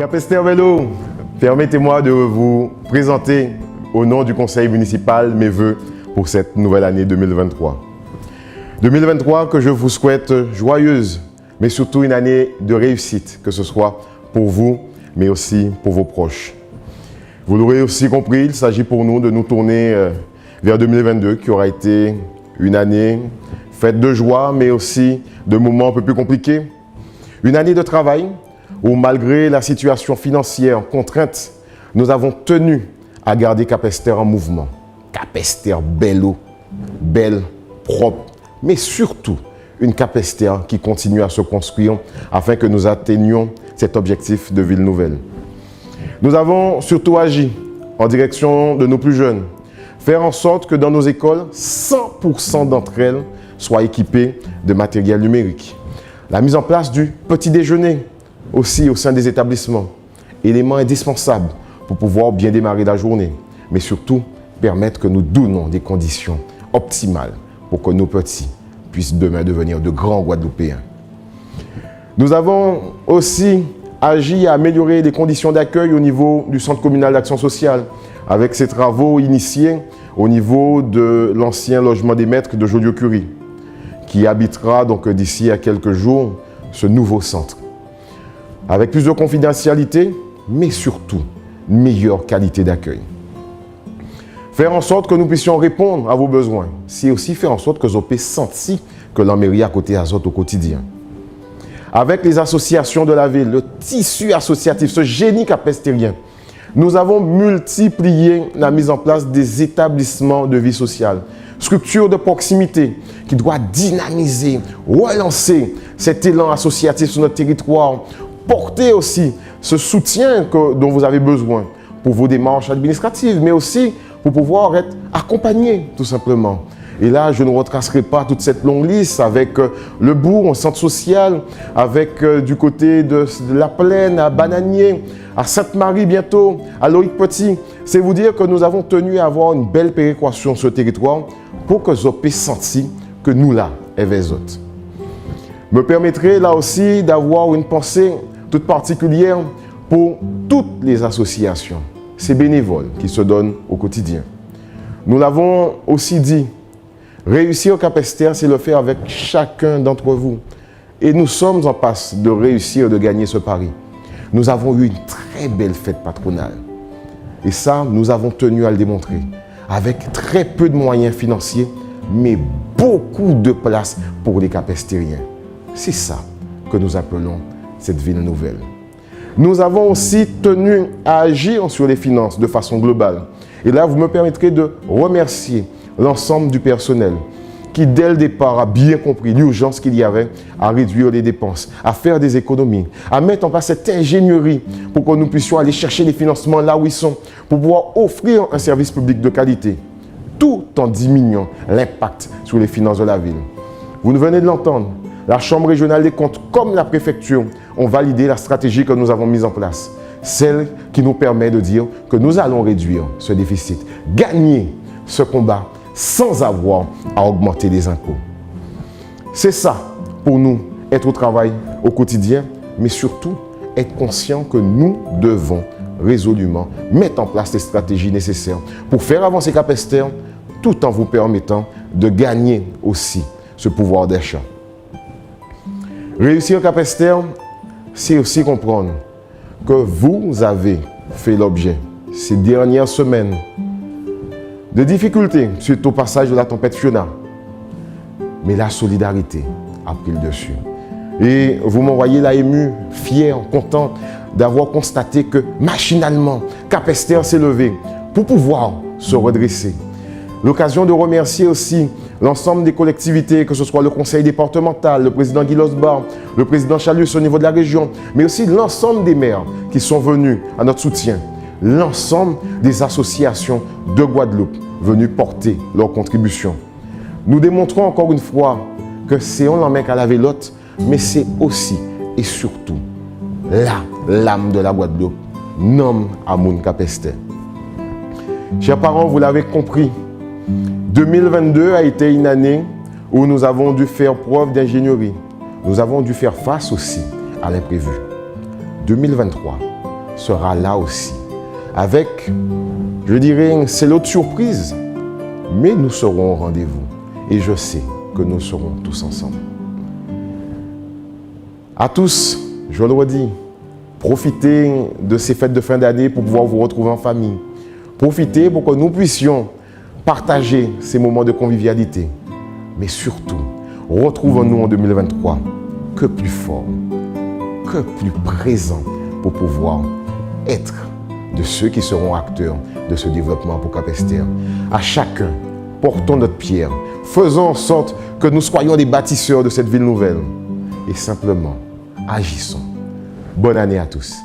Capesterre Vélo, permettez-moi de vous présenter au nom du conseil municipal mes vœux pour cette nouvelle année 2023. 2023 que je vous souhaite joyeuse, mais surtout une année de réussite, que ce soit pour vous, mais aussi pour vos proches. Vous l'aurez aussi compris, il s'agit pour nous de nous tourner vers 2022, qui aura été une année faite de joie, mais aussi de moments un peu plus compliqués. Une année de travail où, malgré la situation financière contrainte, nous avons tenu à garder Capesterre en mouvement. Capesterre bello, belle, propre, mais surtout une Capesterre qui continue à se construire afin que nous atteignions cet objectif de ville nouvelle. Nous avons surtout agi en direction de nos plus jeunes, faire en sorte que dans nos écoles, 100% d'entre elles soient équipées de matériel numérique. La mise en place du petit déjeuner aussi au sein des établissements, élément indispensable pour pouvoir bien démarrer la journée, mais surtout permettre que nous donnons des conditions optimales pour que nos petits puissent demain devenir de grands Guadeloupéens. Nous avons aussi agi à améliorer les conditions d'accueil au niveau du Centre communal d'action sociale, avec ces travaux initiés au niveau de l'ancien logement des maîtres de Joliot-Curie, qui habitera donc d'ici à quelques jours ce nouveau centre. Avec plus de confidentialité, mais surtout une meilleure qualité d'accueil. Faire en sorte que nous puissions répondre à vos besoins, c'est aussi faire en sorte que vous puissiez sentir que la mairie à côté à au quotidien. Avec les associations de la ville, le tissu associatif, ce génie capestérien, nous avons multiplié la mise en place des établissements de vie sociale, structures de proximité qui doivent dynamiser, relancer cet élan associatif sur notre territoire, porter aussi ce soutien dont vous avez besoin pour vos démarches administratives, mais aussi pour pouvoir être accompagné tout simplement. Et là, je ne retracerai pas toute cette longue liste avec le bourg, un centre social, avec du côté de la Plaine, à Bananier, à Sainte-Marie bientôt, à Loïc Petit. C'est vous dire que nous avons tenu à avoir une belle péréquation sur le territoire pour que vous puissiez sentir que nous là, et les autres. Me permettrait là aussi d'avoir une pensée toute particulière pour toutes les associations, ces bénévoles qui se donnent au quotidien. Nous l'avons aussi dit, réussir au Capesterre, c'est le faire avec chacun d'entre vous. Et nous sommes en passe de réussir, de gagner ce pari. Nous avons eu une très belle fête patronale. Et ça, nous avons tenu à le démontrer. Avec très peu de moyens financiers, mais beaucoup de place pour les Capestériens. C'est ça que nous appelons cette ville nouvelle. Nous avons aussi tenu à agir sur les finances de façon globale. Et là, vous me permettrez de remercier l'ensemble du personnel qui, dès le départ, a bien compris l'urgence qu'il y avait à réduire les dépenses, à faire des économies, à mettre en place cette ingénierie pour que nous puissions aller chercher les financements là où ils sont, pour pouvoir offrir un service public de qualité, tout en diminuant l'impact sur les finances de la ville. Vous venez de l'entendre, la Chambre régionale des comptes comme la préfecture ont validé la stratégie que nous avons mise en place, celle qui nous permet de dire que nous allons réduire ce déficit, gagner ce combat sans avoir à augmenter les impôts. C'est ça, pour nous, être au travail au quotidien, mais surtout être conscient que nous devons résolument mettre en place les stratégies nécessaires pour faire avancer Capesterre tout en vous permettant de gagner aussi ce pouvoir d'achat. Réussir Capesterre, c'est aussi comprendre que vous avez fait l'objet ces dernières semaines de difficultés suite au passage de la tempête Fiona. Mais la solidarité a pris le dessus. Et vous m'envoyez là ému, fier, content d'avoir constaté que machinalement, Capesterre s'est levé pour pouvoir se redresser. L'occasion de remercier aussi l'ensemble des collectivités, que ce soit le conseil départemental, le président Guy Losbar, le président Chalus au niveau de la région, mais aussi l'ensemble des maires qui sont venus à notre soutien, l'ensemble des associations de Guadeloupe venues porter leur contribution. Nous démontrons encore une fois que c'est on l'en qu'à laver l'autre, mais c'est aussi et surtout l'âme de la Guadeloupe, nom Amoun Capesterre. Chers parents, vous l'avez compris, 2022 a été une année où nous avons dû faire preuve d'ingénierie. Nous avons dû faire face aussi à l'imprévu. 2023 sera là aussi. Avec, je dirais, c'est l'autre surprise, mais nous serons au rendez-vous. Et je sais que nous serons tous ensemble. À tous, je le redis, profitez de ces fêtes de fin d'année pour pouvoir vous retrouver en famille. Profitez pour que nous puissions partager ces moments de convivialité. Mais surtout, retrouvons-nous en 2023 que plus fort, que plus présent pour pouvoir être de ceux qui seront acteurs de ce développement pour Cap Esther. À chacun, portons notre pierre, faisons en sorte que nous soyons des bâtisseurs de cette ville nouvelle et simplement agissons. Bonne année à tous.